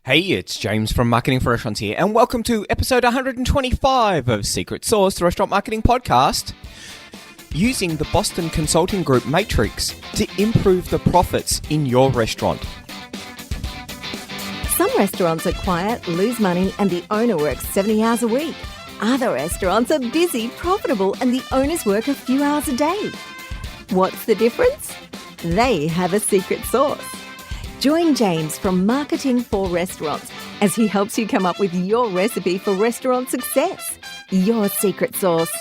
Hey, it's James from Marketing for Restaurants here, and welcome to episode 125 of Secret Sauce, the restaurant marketing podcast, using the Boston Consulting Group Matrix to improve the profits in your restaurant. Some restaurants are quiet, lose money, and the owner works 70 hours a week. Other restaurants are busy, profitable, and the owners work a few hours a day. What's the difference? They have a secret sauce. Join James from Marketing for Restaurants as he helps you come up with your recipe for restaurant success, your secret sauce.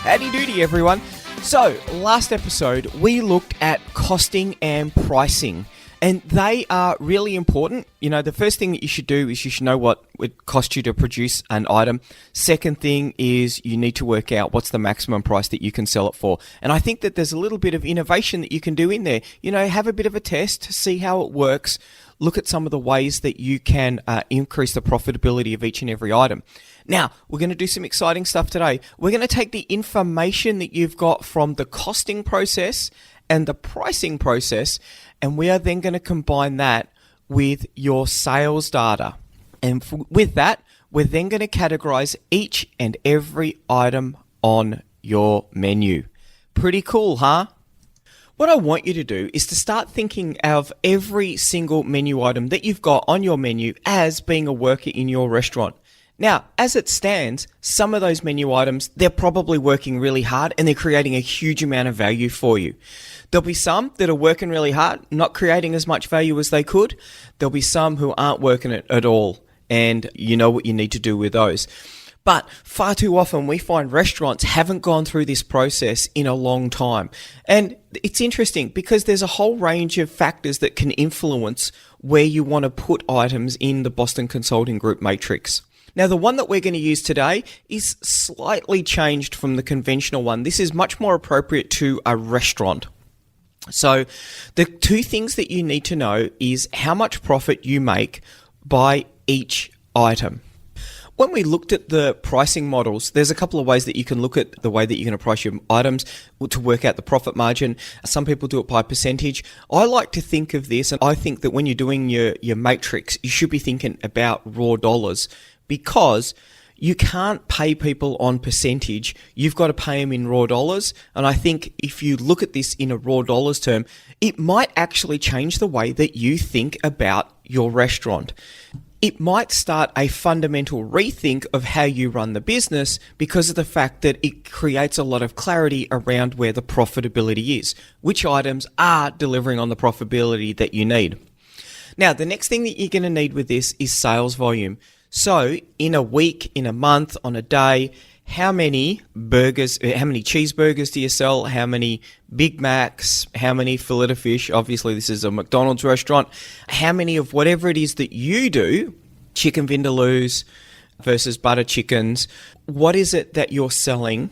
Howdy doody, everyone. So, last episode, we looked at costing and pricing, and they are really important. You know, the first thing that you should do is you should know what it costs you to produce an item. Second thing is you need to work out what's the maximum price that you can sell it for. And I think that there's a little bit of innovation that you can do in there. You know, have a bit of a test, see how it works. Look at some of the ways that you can increase the profitability of each and every item. Now, we're going to do some exciting stuff today. We're going to take the information that you've got from the costing process and the pricing process, and we are then going to combine that with your sales data. And with that, we're then going to categorize each and every item on your menu. Pretty cool, huh? What I want you to do is to start thinking of every single menu item that you've got on your menu as being a worker in your restaurant. Now, as it stands, some of those menu items, they're probably working really hard and they're creating a huge amount of value for you. There'll be some that are working really hard, not creating as much value as they could. There'll be some who aren't working it at all, and you know what you need to do with those. But far too often we find restaurants haven't gone through this process in a long time. And it's interesting because there's a whole range of factors that can influence where you want to put items in the Boston Consulting Group Matrix. Now, the one that we're going to use today is slightly changed from the conventional one. This is much more appropriate to a restaurant. So the two things that you need to know is how much profit you make by each item. When we looked at the pricing models, there's a couple of ways that you can look at the way that you're going to price your items to work out the profit margin. Some people do it by percentage. I like to think of this, and I think that when you're doing your matrix, you should be thinking about raw dollars, because you can't pay people on percentage. You've got to pay them in raw dollars. And I think if you look at this in a raw dollars term, it might actually change the way that you think about your restaurant. It might start a fundamental rethink of how you run the business because of the fact that it creates a lot of clarity around where the profitability is, which items are delivering on the profitability that you need. Now, the next thing that you're going to need with this is sales volume. So in a week, in a month, on a day, how many cheeseburgers do you sell? How many Big Macs? How many fillet of fish? Obviously, this is a McDonald's restaurant. How many of whatever it is that you do, chicken vindaloos versus butter chickens, what is it that you're selling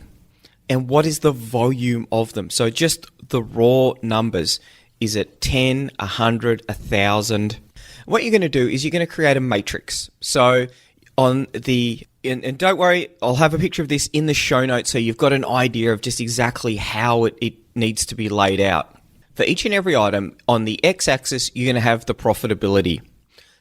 and what is the volume of them? So just the raw numbers. Is it 10, 100, 1,000? What you're going to do is you're going to create a matrix. So on and don't worry, I'll have a picture of this in the show notes so you've got an idea of just exactly how it needs to be laid out. For each and every item, on the x-axis, you're going to have the profitability.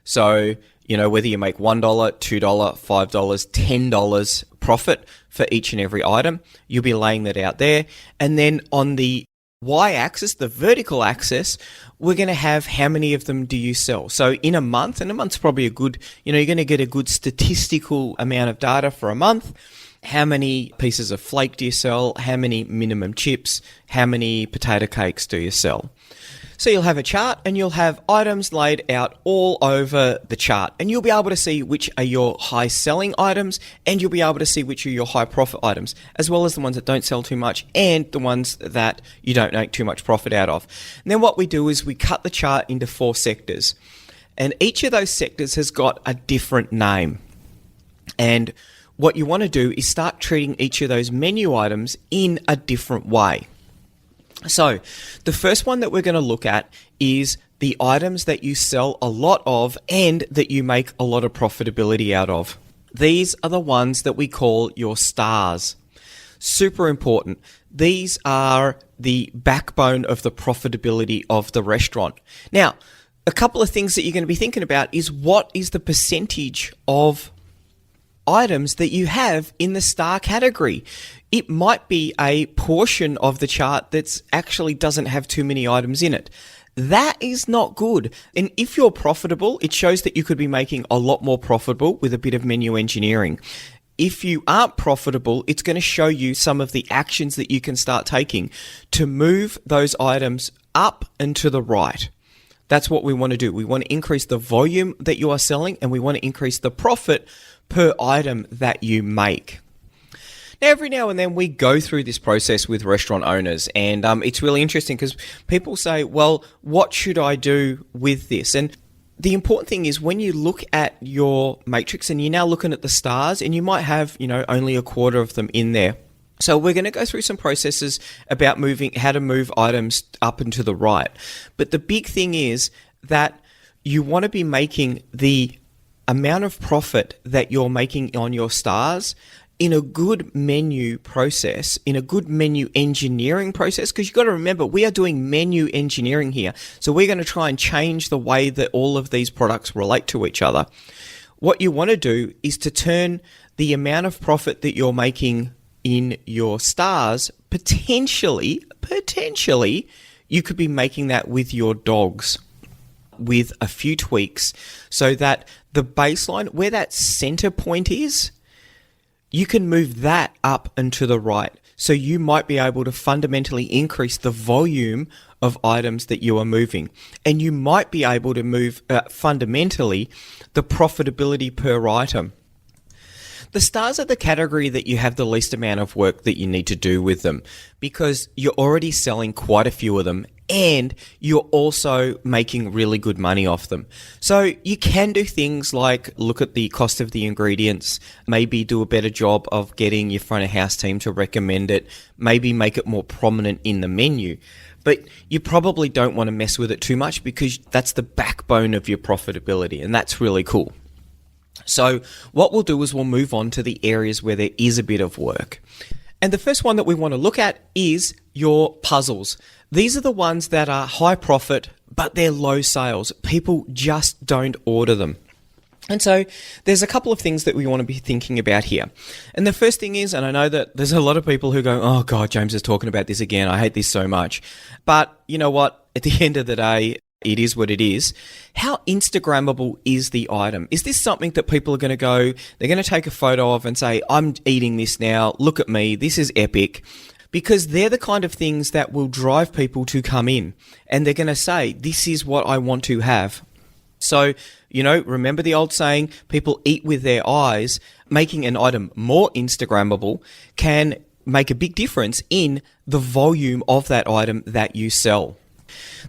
So, you know, whether you make $1, $2, $5, $10 profit for each and every item, you'll be laying that out there. And then on the y-axis, the vertical axis, we're going to have how many of them do you sell. So in a month, and a month's probably a good, you're going to get a good statistical amount of data for a month. How many pieces of flake do you sell? How many minimum chips? How many potato cakes do you sell? So you'll have a chart and you'll have items laid out all over the chart, and you'll be able to see which are your high selling items and you'll be able to see which are your high profit items, as well as the ones that don't sell too much and the ones that you don't make too much profit out of. And then what we do is we cut the chart into 4 sectors, and each of those sectors has got a different name. And what you want to do is start treating each of those menu items in a different way. So the first one that we're going to look at is the items that you sell a lot of and that you make a lot of profitability out of. These are the ones that we call your stars. Super important. These are the backbone of the profitability of the restaurant. Now, a couple of things that you're going to be thinking about is what is the percentage of items that you have in the star category. It might be a portion of the chart that's actually doesn't have too many items in it. That is not good. And if you're profitable, it shows that you could be making a lot more profitable with a bit of menu engineering. If you aren't profitable, it's going to show you some of the actions that you can start taking to move those items up and to the right. That's what we want to do. We want to increase the volume that you are selling, and we want to increase the profit per item that you make. Now, every now and then we go through this process with restaurant owners, and it's really interesting because people say, well, what should I do with this? And the important thing is when you look at your matrix and you're now looking at the stars, and you might have, only a quarter of them in there. So we're going to go through some processes about how to move items up and to the right. But the big thing is that you want to be making the amount of profit that you're making on your stars in a good menu process, in a good menu engineering process, because you've got to remember, we are doing menu engineering here. So we're going to try and change the way that all of these products relate to each other. What you want to do is to turn the amount of profit that you're making in your stars, potentially, you could be making that with your dogs with a few tweaks so that the baseline, where that center point is, you can move that up and to the right. So you might be able to fundamentally increase the volume of items that you are moving. And you might be able to move fundamentally the profitability per item. The stars are the category that you have the least amount of work that you need to do with them because you're already selling quite a few of them and you're also making really good money off them. So you can do things like look at the cost of the ingredients, maybe do a better job of getting your front of house team to recommend it, maybe make it more prominent in the menu. But you probably don't want to mess with it too much because that's the backbone of your profitability, and that's really cool. So what we'll do is we'll move on to the areas where there is a bit of work. And the first one that we want to look at is your puzzles. These are the ones that are high profit, but they're low sales. People just don't order them. And so there's a couple of things that we want to be thinking about here. And the first thing is, and I know that there's a lot of people who go, oh God, James is talking about this again. I hate this so much. But you know what? At the end of the day, it is what it is. How Instagrammable is the item? Is this something that people are going to go, they're going to take a photo of and say, I'm eating this now, look at me, this is epic? Because they're the kind of things that will drive people to come in and they're going to say, this is what I want to have. So, remember the old saying, people eat with their eyes. Making an item more Instagrammable can make a big difference in the volume of that item that you sell.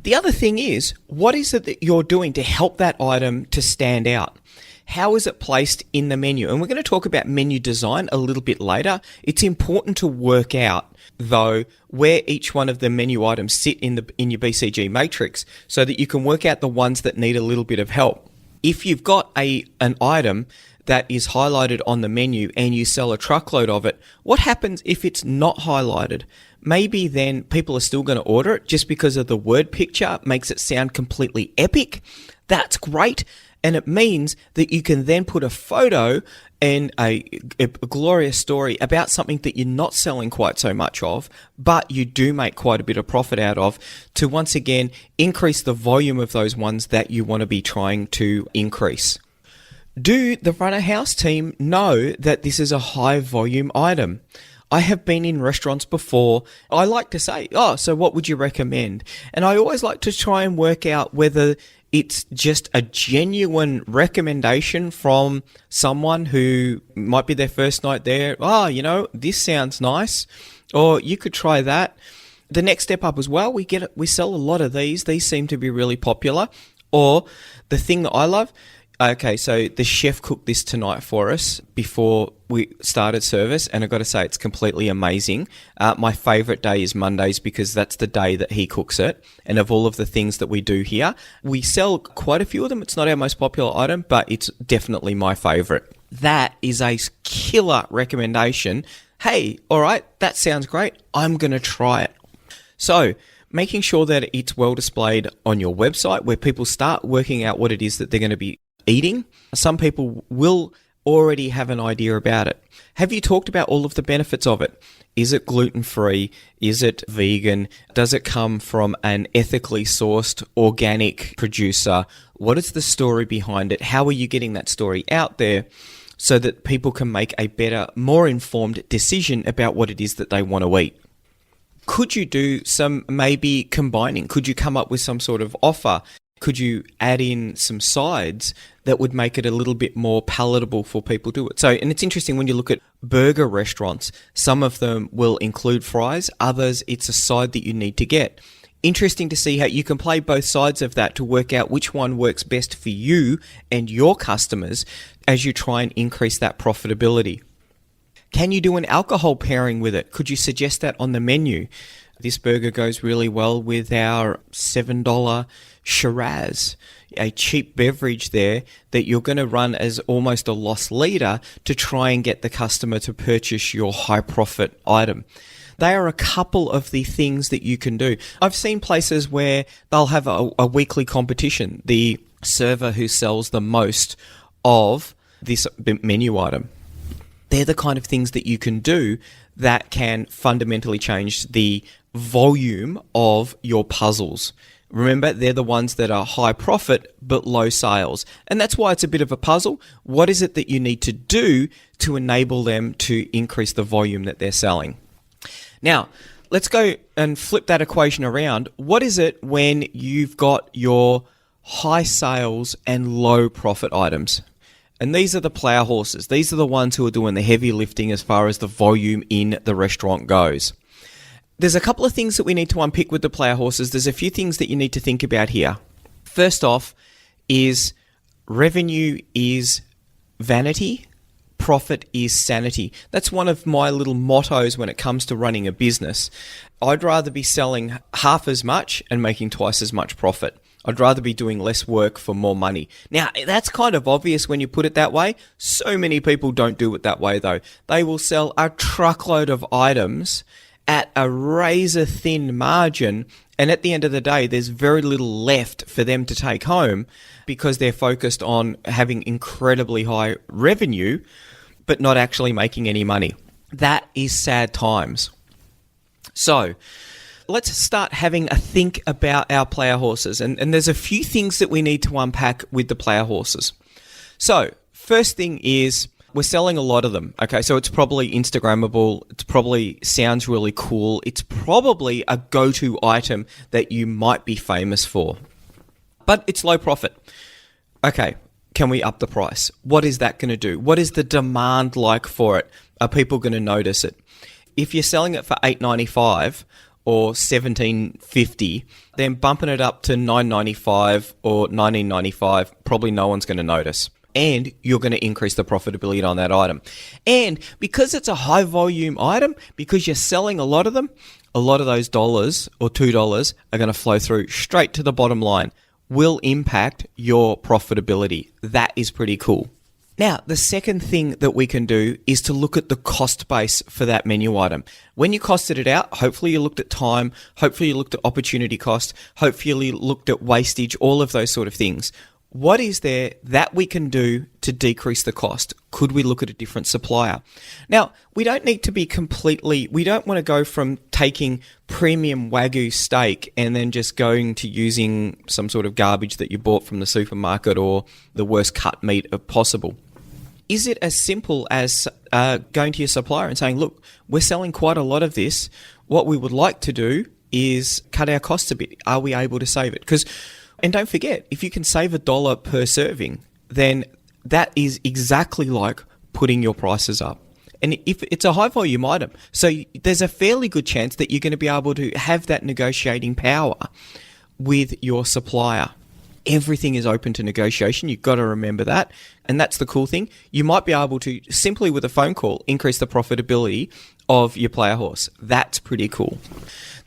The other thing is, what is it that you're doing to help that item to stand out? How is it placed in the menu? And we're going to talk about menu design a little bit later. It's important to work out, though, where each one of the menu items sit in your BCG matrix so that you can work out the ones that need a little bit of help. If you've got an item that is highlighted on the menu and you sell a truckload of it, what happens if it's not highlighted? Maybe then people are still going to order it just because of the word picture makes it sound completely epic. That's great. And it means that you can then put a photo and a glorious story about something that you're not selling quite so much of, but you do make quite a bit of profit out of, to once again increase the volume of those ones that you want to be trying to increase. Do the front of house team know that this is a high volume item? I have been in restaurants before. I like to say, so what would you recommend? And I always like to try and work out whether it's just a genuine recommendation from someone who might be their first night there. This sounds nice. Or you could try that. The next step up as well, we sell a lot of these. These seem to be really popular. Or the thing that I love, okay, so the chef cooked this tonight for us before we started service, and I've got to say it's completely amazing. My favourite day is Mondays because that's the day that he cooks it. And of all of the things that we do here, we sell quite a few of them. It's not our most popular item, but it's definitely my favourite. That is a killer recommendation. Hey, all right, that sounds great. I'm going to try it. So making sure that it's well displayed on your website where people start working out what it is that they're going to be eating. Some people will already have an idea about it. Have you talked about all of the benefits of it? Is it gluten-free? Is it vegan? Does it come from an ethically sourced organic producer? What is the story behind it? How are you getting that story out there so that people can make a better, more informed decision about what it is that they want to eat? Could you do some maybe combining? Could you come up with some sort of offer? Could you add in some sides that would make it a little bit more palatable for people to do it? So, and it's interesting when you look at burger restaurants, some of them will include fries, others it's a side that you need to get. Interesting to see how you can play both sides of that to work out which one works best for you and your customers as you try and increase that profitability. Can you do an alcohol pairing with it? Could you suggest that on the menu? This burger goes really well with our $7 Shiraz, a cheap beverage there that you're going to run as almost a loss leader to try and get the customer to purchase your high profit item. They are a couple of the things that you can do. I've seen places where they'll have a weekly competition, the server who sells the most of this menu item. They're the kind of things that you can do that can fundamentally change the volume of your puzzles. Remember, they're the ones that are high profit but low sales. And that's why it's a bit of a puzzle. What is it that you need to do to enable them to increase the volume that they're selling? Now, let's go and flip that equation around. What is it when you've got your high sales and low profit items? And these are the plow horses. These are the ones who are doing the heavy lifting as far as the volume in the restaurant goes. There's a couple of things that we need to unpick with the plow horses. There's a few things that you need to think about here. First off is revenue is vanity, profit is sanity. That's one of my little mottos when it comes to running a business. I'd rather be selling half as much and making twice as much profit. I'd rather be doing less work for more money. Now, that's kind of obvious when you put it that way. So many people don't do it that way, though. They will sell a truckload of items at a razor-thin margin, and at the end of the day, there's very little left for them to take home because they're focused on having incredibly high revenue, but not actually making any money. That is sad times. So, let's start having a think about our player horses. And there's a few things that we need to unpack with the player horses. So, first thing is we're selling a lot of them. Okay, so it's probably Instagrammable. It probably sounds really cool. It's probably a go-to item that you might be famous for. But it's low profit. Okay, can we up the price? What is that going to do? What is the demand like for it? Are people going to notice it? If you're selling it for $8.95 or $17.50, then bumping it up to $9.95 or $19.95, probably no one's going to notice. And you're going to increase the profitability on that item. And because it's a high volume item, because you're selling a lot of them, a lot of those dollars or $2 are going to flow through straight to the bottom line, will impact your profitability. That is pretty cool. Now, the second thing that we can do is to look at the cost base for that menu item. When you costed it out, hopefully you looked at time, hopefully you looked at opportunity cost, hopefully you looked at wastage, all of those sort of things. What is there that we can do to decrease the cost? Could we look at a different supplier? Now, we don't need to be we don't want to go from taking premium Wagyu steak and then just going to using some sort of garbage that you bought from the supermarket or the worst cut meat possible. Is it as simple as going to your supplier and saying, look, we're selling quite a lot of this. What we would like to do is cut our costs a bit. Are we able to save it? And don't forget, if you can save $1 per serving, then that is exactly like putting your prices up. And if it's a high volume item, so there's a fairly good chance that you're going to be able to have that negotiating power with your supplier. Everything is open to negotiation. You've got to remember that. And that's the cool thing. You might be able to, simply with a phone call, increase the profitability of your player horse. That's pretty cool.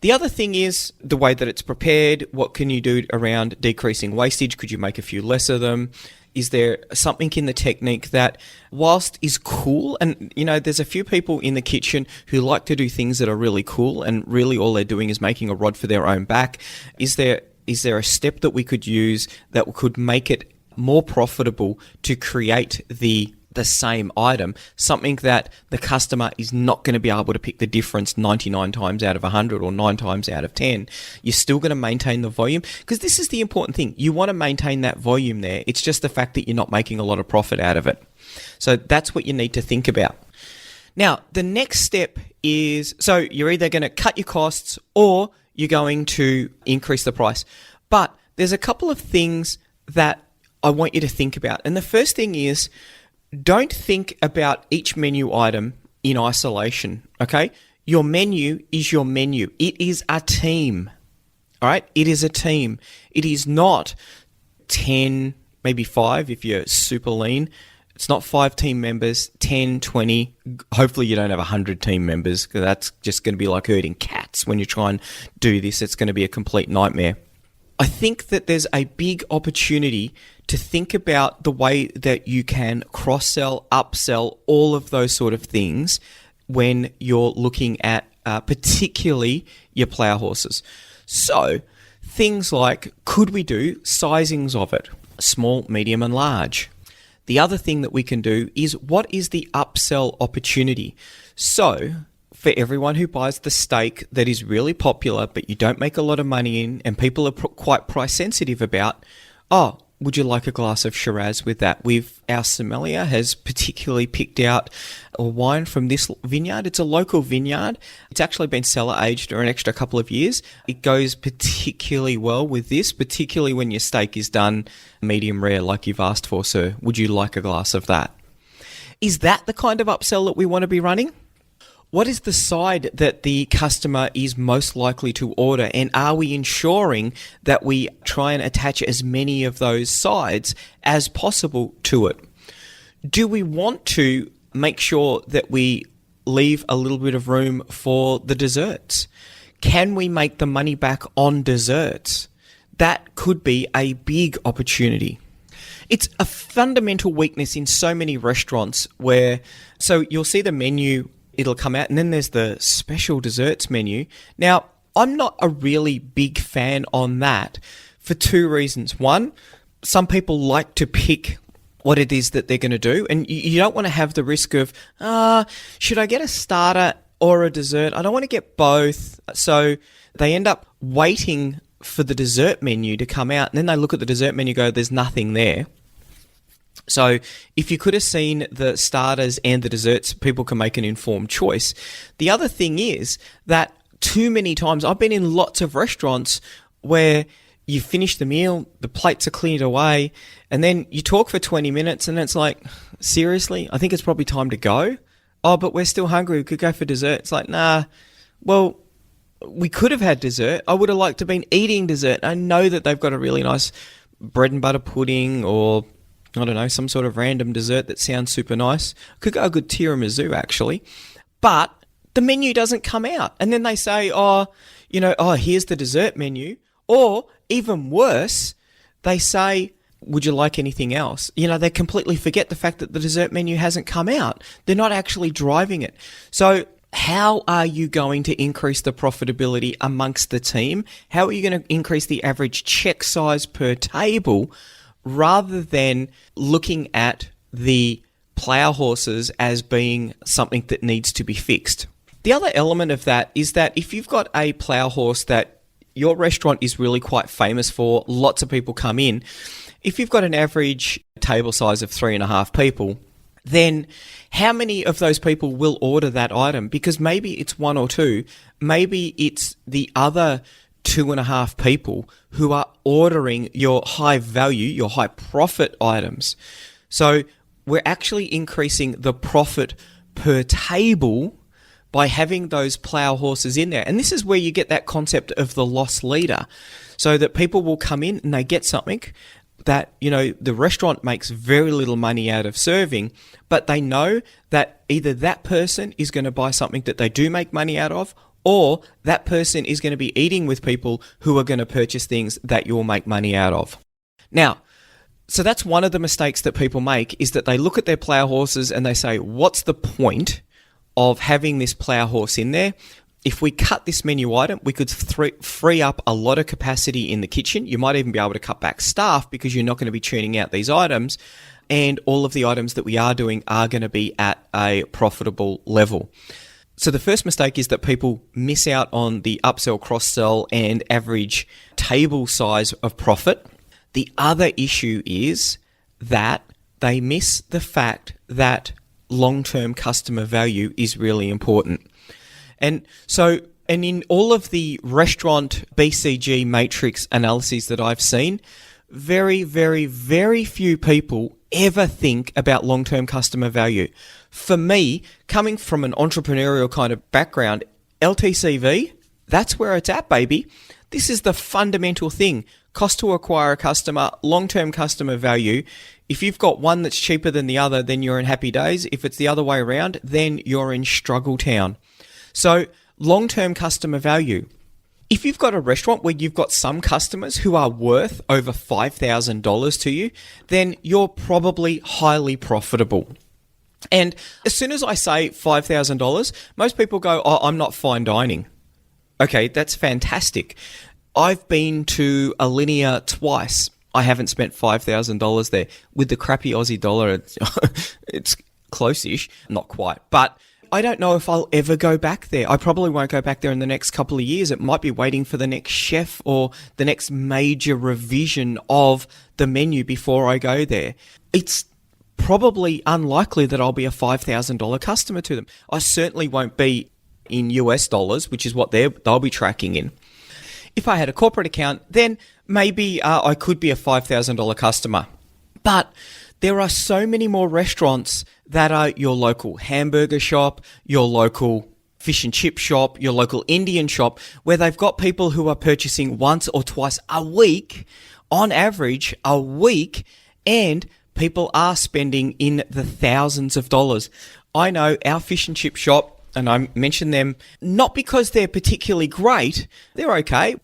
The other thing is the way that it's prepared. What can you do around decreasing wastage? Could you make a few less of them? Is there something in the technique that, whilst is cool, and there's a few people in the kitchen who like to do things that are really cool, and really all they're doing is making a rod for their own back. Is there a step that we could use that could make it more profitable to create the same item, something that the customer is not going to be able to pick the difference 99 times out of 100 or 9 times out of 10. You're still going to maintain the volume, because this is the important thing. You want to maintain that volume there. It's just the fact that you're not making a lot of profit out of it. So that's what you need to think about. Now, the next step is, so you're either going to cut your costs or you're going to increase the price. But there's a couple of things that I want you to think about. And the first thing is, don't think about each menu item in isolation, okay? Your menu is your menu. It is a team, all right? It is a team. It is not 10, maybe 5 if you're super lean. It's not 5 team members, 10, 20. Hopefully you don't have 100 team members, because that's just going to be like herding cats when you try and do this. It's going to be a complete nightmare. I think that there's a big opportunity to think about the way that you can cross-sell, upsell, all of those sort of things when you're looking at particularly your plough horses. So things like, could we do sizings of it? Small, medium and large. The other thing that we can do is, what is the upsell opportunity? So for everyone who buys the steak that is really popular, but you don't make a lot of money in, and people are quite price sensitive about, would you like a glass of Shiraz with that? Our sommelier has particularly picked out a wine from this vineyard. It's a local vineyard. It's actually been cellar aged for an extra couple of years. It goes particularly well with this, particularly when your steak is done medium rare like you've asked for, sir. Would you like a glass of that? Is that the kind of upsell that we want to be running? What is the side that the customer is most likely to order? And are we ensuring that we try and attach as many of those sides as possible to it? Do we want to make sure that we leave a little bit of room for the desserts? Can we make the money back on desserts? That could be a big opportunity. It's a fundamental weakness in so many restaurants where, so you'll see the menu, it'll come out, and then there's the special desserts menu. Now, I'm not a really big fan on that for 2 reasons. One, some people like to pick what it is that they're going to do, and you don't want to have the risk of, should I get a starter or a dessert? I don't want to get both. So they end up waiting for the dessert menu to come out, and then they look at the dessert menu and go, there's nothing there. So if you could have seen the starters and the desserts, people can make an informed choice. The other thing is that too many times, I've been in lots of restaurants where you finish the meal, the plates are cleared away, and then you talk for 20 minutes and it's like, seriously? I think it's probably time to go. Oh, but we're still hungry. We could go for dessert. It's like, nah, well, we could have had dessert. I would have liked to have been eating dessert. I know that they've got a really nice bread and butter pudding, or I don't know, some sort of random dessert that sounds super nice. Could go a good tiramisu, actually. But the menu doesn't come out. And then they say, here's the dessert menu. Or even worse, they say, would you like anything else? They completely forget the fact that the dessert menu hasn't come out. They're not actually driving it. So how are you going to increase the profitability amongst the team? How are you going to increase the average check size per table, rather than looking at the plough horses as being something that needs to be fixed? The other element of that is that if you've got a plough horse that your restaurant is really quite famous for, lots of people come in, if you've got an average table size of 3.5 people, then how many of those people will order that item? Because maybe it's 1 or 2, maybe it's the other 2.5 people who are ordering your high value, your high profit items. So we're actually increasing the profit per table by having those plough horses in there. And this is where you get that concept of the loss leader, so that people will come in and they get something that, the restaurant makes very little money out of serving, but they know that either that person is going to buy something that they do make money out of, or that person is going to be eating with people who are going to purchase things that you'll make money out of. Now, So that's one of the mistakes that people make, is that they look at their plough horses and they say, what's the point of having this plough horse in there? If we cut this menu item, we could free up a lot of capacity in the kitchen. You might even be able to cut back staff because you're not going to be churning out these items. And all of the items that we are doing are going to be at a profitable level. So the first mistake is that people miss out on the upsell, cross-sell, and average table size of profit. The other issue is that they miss the fact that long-term customer value is really important. And in all of the restaurant BCG Matrix analyses that I've seen, very, very, very few people ever think about long-term customer value. For me, coming from an entrepreneurial kind of background, LTCV, that's where it's at, baby. This is the fundamental thing. Cost to acquire a customer, long-term customer value. If you've got one that's cheaper than the other, then you're in happy days. If it's the other way around, then you're in struggle town. So long-term customer value. If you've got a restaurant where you've got some customers who are worth over $5,000 to you, then you're probably highly profitable. And as soon as I say $5,000, most people go, oh, I'm not fine dining. Okay, that's fantastic. I've been to a Linear twice. I haven't spent $5,000 there. With the crappy Aussie dollar, it's close-ish, not quite. But I don't know if I'll ever go back there. I probably won't go back there in the next couple of years. It might be waiting for the next chef or the next major revision of the menu before I go there. It's probably unlikely that I'll be a $5,000 customer to them. I certainly won't be in US dollars, which is what they'll be tracking in. If I had a corporate account, then maybe I could be a $5,000 customer. But there are so many more restaurants that are your local hamburger shop, your local fish and chip shop, your local Indian shop, where they've got people who are purchasing once or twice a week, on average, a week, and people are spending in the thousands of dollars. I know our fish and chip shop, and I mention them not because they're particularly great, they're okay.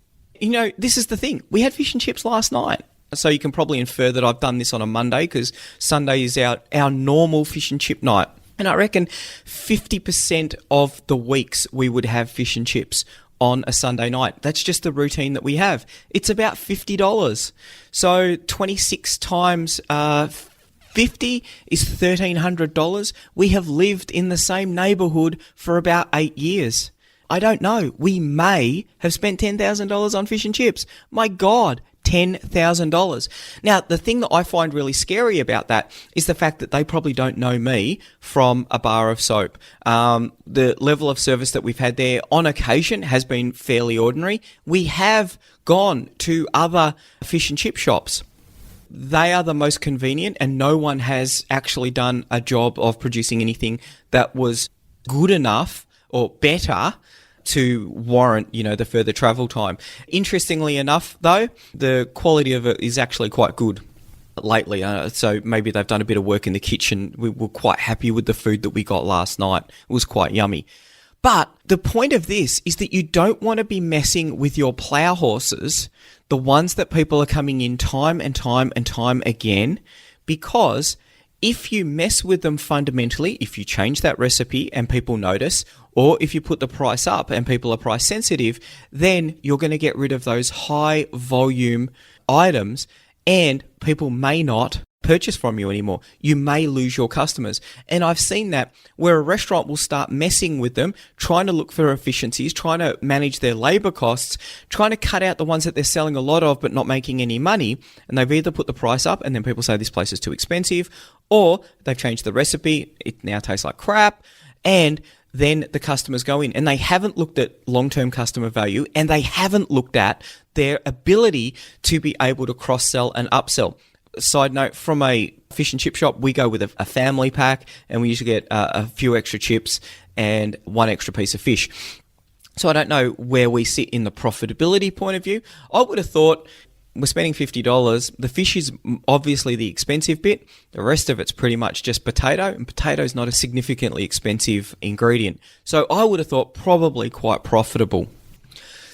You know, this is the thing. We had fish and chips last night. So you can probably infer that I've done this on a Monday because Sunday is our normal fish and chip night. And I reckon 50% of the weeks we would have fish and chips on a Sunday night. That's just the routine that we have. It's about $50. So 26 times 50 is $1,300. We have lived in the same neighborhood for about 8 years. I don't know. We may have spent $10,000 on fish and chips. My God, $10,000. Now, the thing that I find really scary about that is the fact that they probably don't know me from a bar of soap. The level of service that we've had there on occasion has been fairly ordinary. We have gone to other fish and chip shops. They are the most convenient, and no one has actually done a job of producing anything that was good enough or better to warrant, the further travel time. Interestingly enough, though, the quality of it is actually quite good lately. So maybe they've done a bit of work in the kitchen. We were quite happy with the food that we got last night. It was quite yummy. But the point of this is that you don't want to be messing with your plough horses, the ones that people are coming in time and time and time again, because if you mess with them fundamentally, if you change that recipe and people notice, or if you put the price up and people are price sensitive, then you're going to get rid of those high volume items and people may not purchase from you anymore. You may lose your customers. And I've seen that where a restaurant will start messing with them, trying to look for efficiencies, trying to manage their labor costs, trying to cut out the ones that they're selling a lot of but not making any money. And they've either put the price up and then people say this place is too expensive, or they've changed the recipe, it now tastes like crap, and then the customers go in and they haven't looked at long-term customer value and they haven't looked at their ability to be able to cross-sell and upsell. Side note, from a fish and chip shop, we go with a family pack and we usually get a few extra chips and one extra piece of fish. So I don't know where we sit in the profitability point of view. I would have thought we're spending $50. The fish is obviously the expensive bit. The rest of it's pretty much just potato, and potato is not a significantly expensive ingredient. So I would have thought probably quite profitable.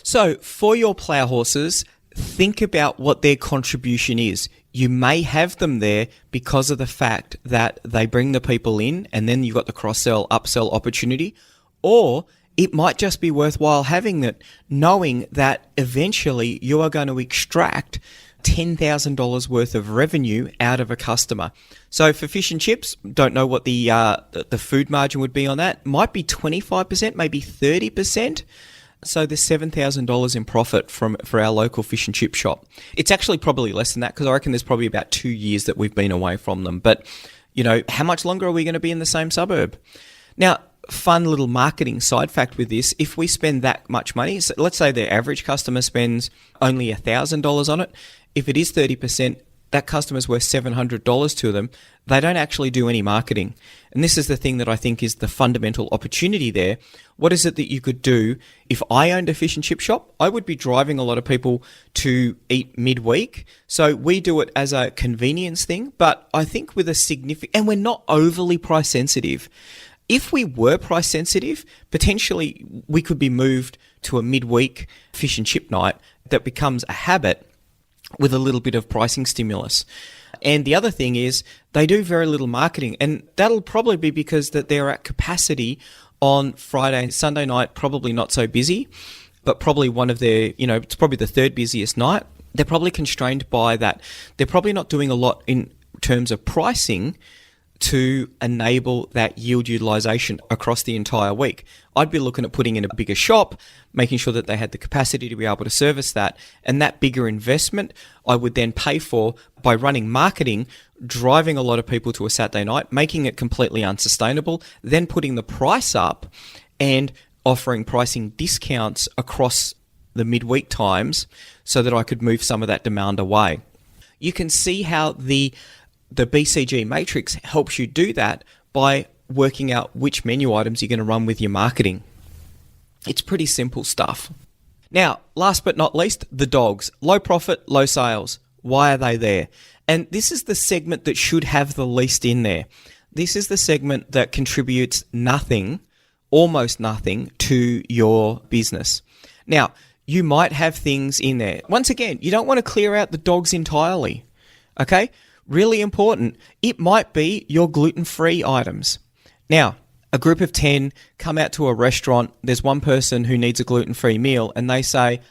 So for your plough horses, think about what their contribution is. You may have them there because of the fact that they bring the people in and then you've got the cross-sell, upsell opportunity, or it might just be worthwhile having it, knowing that eventually you are going to extract $10,000 worth of revenue out of a customer. So for fish and chips, don't know what the food margin would be on that. Might be 25%, maybe 30%. So there's $7,000 in profit for our local fish and chip shop. It's actually probably less than that because I reckon there's probably about 2 years that we've been away from them. But, how much longer are we going to be in the same suburb? Now, fun little marketing side fact with this, if we spend that much money, so let's say the average customer spends only $1,000 on it. If it is 30%, that customer's worth $700 to them. They don't actually do any marketing. And this is the thing that I think is the fundamental opportunity there. What is it that you could do? If I owned a fish and chip shop, I would be driving a lot of people to eat midweek. So we do it as a convenience thing, but I think with a significant, and we're not overly price sensitive. If we were price sensitive, potentially we could be moved to a midweek fish and chip night that becomes a habit with a little bit of pricing stimulus. And the other thing is they do very little marketing, and that'll probably be because that they're at capacity on Friday and Sunday night, probably not so busy, but probably one of their, it's probably the third busiest night. They're probably constrained by that. They're probably not doing a lot in terms of pricing to enable that yield utilization across the entire week. I'd be looking at putting in a bigger shop, making sure that they had the capacity to be able to service that. And that bigger investment, I would then pay for by running marketing, driving a lot of people to a Saturday night, making it completely unsustainable, then putting the price up and offering pricing discounts across the midweek times so that I could move some of that demand away. You can see how the BCG Matrix helps you do that by working out which menu items you're going to run with your marketing. It's pretty simple stuff. Now, last but not least, the dogs. Low profit, low sales. Why are they there? And this is the segment that should have the least in there. This is the segment that contributes nothing, almost nothing, to your business. Now, you might have things in there. Once again, you don't want to clear out the dogs entirely, okay? Really important, it might be your gluten-free items. Now, a group of 10 come out to a restaurant, there's one person who needs a gluten-free meal, and they say,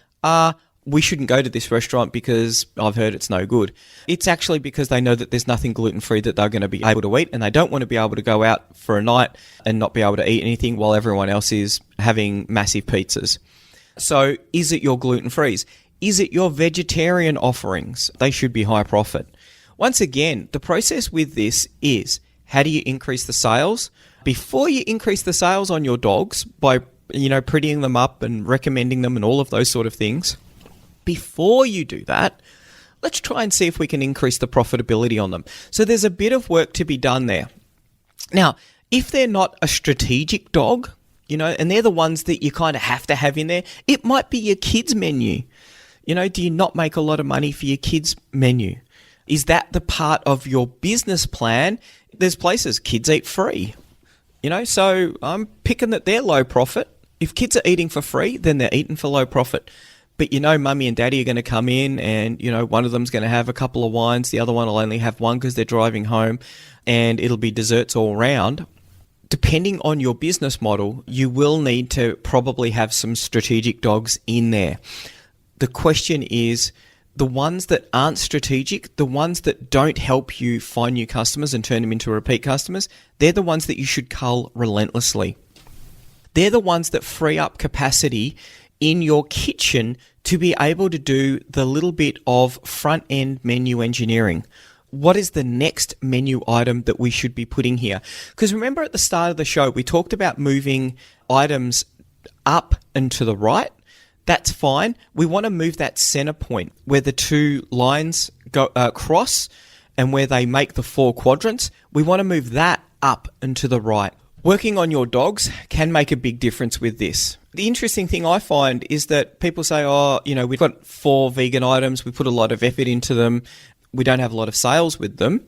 we shouldn't go to this restaurant because I've heard it's no good. It's actually because they know that there's nothing gluten-free that they're going to be able to eat, and they don't want to be able to go out for a night and not be able to eat anything while everyone else is having massive pizzas. So, is it your gluten-frees? Is it your vegetarian offerings? They should be high profit. Once again, the process with this is, how do you increase the sales? Before you increase the sales on your dogs by, prettying them up and recommending them and all of those sort of things, before you do that, let's try and see if we can increase the profitability on them. So there's a bit of work to be done there. Now, if they're not a strategic dog, and they're the ones that you kind of have to have in there, it might be your kids' menu. Do you not make a lot of money for your kids' menu? Is that the part of your business plan? There's places kids eat free, so I'm picking that they're low profit. If kids are eating for free, then they're eating for low profit. But mummy and daddy are going to come in and, one of them's going to have a couple of wines. The other one will only have one because they're driving home, and it'll be desserts all round. Depending on your business model, you will need to probably have some strategic dogs in there. The question is, the ones that aren't strategic, the ones that don't help you find new customers and turn them into repeat customers, they're the ones that you should cull relentlessly. They're the ones that free up capacity in your kitchen to be able to do the little bit of front-end menu engineering. What is the next menu item that we should be putting here? Because remember at the start of the show, we talked about moving items up and to the right. That's fine. We want to move that center point where the two lines go cross and where they make the 4 quadrants. We want to move that up and to the right. Working on your dogs can make a big difference with this. The interesting thing I find is that people say, we've got 4 vegan items. We put a lot of effort into them. We don't have a lot of sales with them.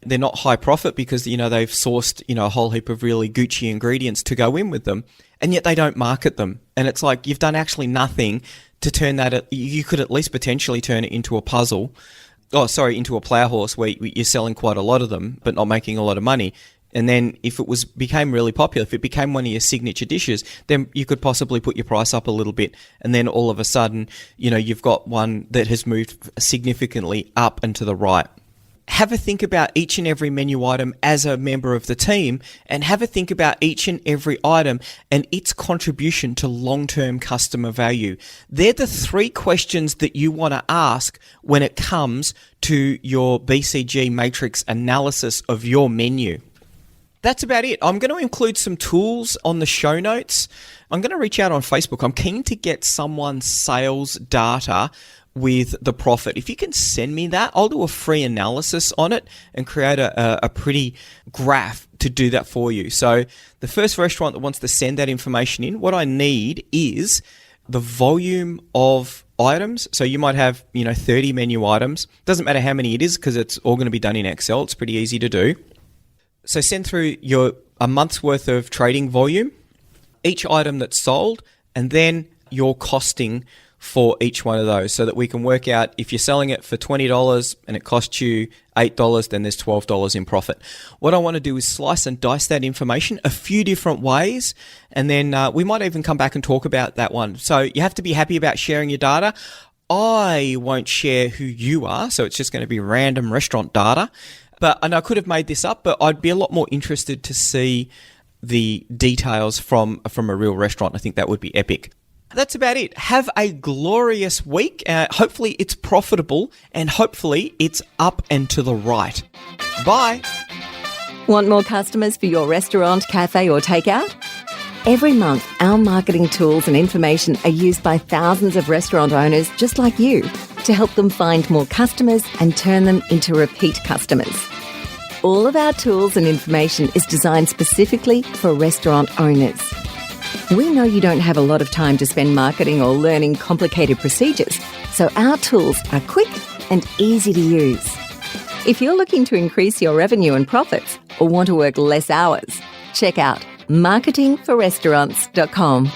They're not high profit because, they've sourced, a whole heap of really Gucci ingredients to go in with them. And yet they don't market them. And it's like you've done actually nothing to turn that. You could at least potentially turn it into a puzzle into a plough horse where you're selling quite a lot of them but not making a lot of money. And then if it became really popular, if it became one of your signature dishes, then you could possibly put your price up a little bit. And then all of a sudden, you've got one that has moved significantly up and to the right. Have a think about each and every menu item as a member of the team, and have a think about each and every item and its contribution to long-term customer value. They're the 3 questions that you want to ask when it comes to your BCG Matrix analysis of your menu. That's about it. I'm going to include some tools on the show notes. I'm going to reach out on Facebook. I'm keen to get someone's sales data with the profit. If you can send me that, I'll do a free analysis on it and create a pretty graph to do that for you. So the first restaurant that wants to send that information in, what I need is the volume of items. So you might have, 30 menu items. Doesn't matter how many it is because it's all going to be done in Excel. It's pretty easy to do. So send through a month's worth of trading volume, each item that's sold, and then your costing for each one of those so that we can work out if you're selling it for $20 and it costs you $8, then there's $12 in profit. What I want to do is slice and dice that information a few different ways, and then we might even come back and talk about that one. So you have to be happy about sharing your data. I won't share who you are, so it's just going to be random restaurant data. And I could have made this up, but I'd be a lot more interested to see the details from a real restaurant. I think that would be epic. That's about it. Have a glorious week. Hopefully it's profitable, and hopefully it's up and to the right. Bye. Want more customers for your restaurant, cafe or takeout? Every month, our marketing tools and information are used by thousands of restaurant owners just like you to help them find more customers and turn them into repeat customers. All of our tools and information is designed specifically for restaurant owners. We know you don't have a lot of time to spend marketing or learning complicated procedures, so our tools are quick and easy to use. If you're looking to increase your revenue and profits or want to work less hours, check out marketingforrestaurants.com.